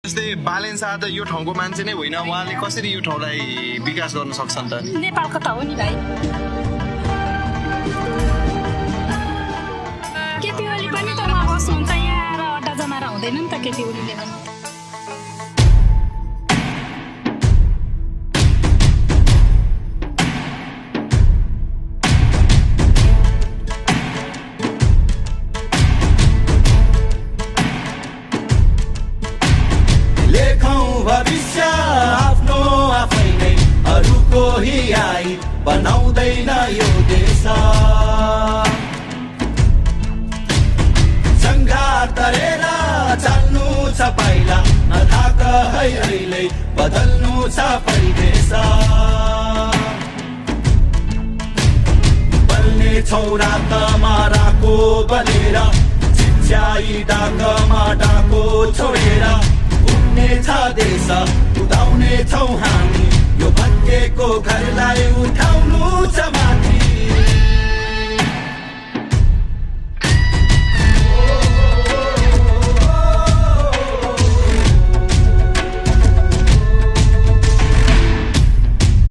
जस्तै बालेन शाह त यो ठाउँको मान्छे नै होइन, उहाँले कसरी यो ठाउँलाई विकास गर्न सक्छन् त? नेपालको त हो नि भाइ। केपी ओली पनि त उहाँ बस्नुहुन्छ यहाँ आएर अड्डा जमारा हुँदैन नि त केपी ओलीले पनि। भविष्य आफ्नो आफै नै अरूको हियाई बनाउँदैन यो देश। सङ्घार तरेर चाल्नु छ पाइला, नथाक है अहिले बदल्नु छ परिवेश। बल्ने छौरा तमाराको बलेर, चिच्याई डाकमा डाको छोडेर छ देश उदाउने छौ हामी, यो भत्केको घरलाई उठा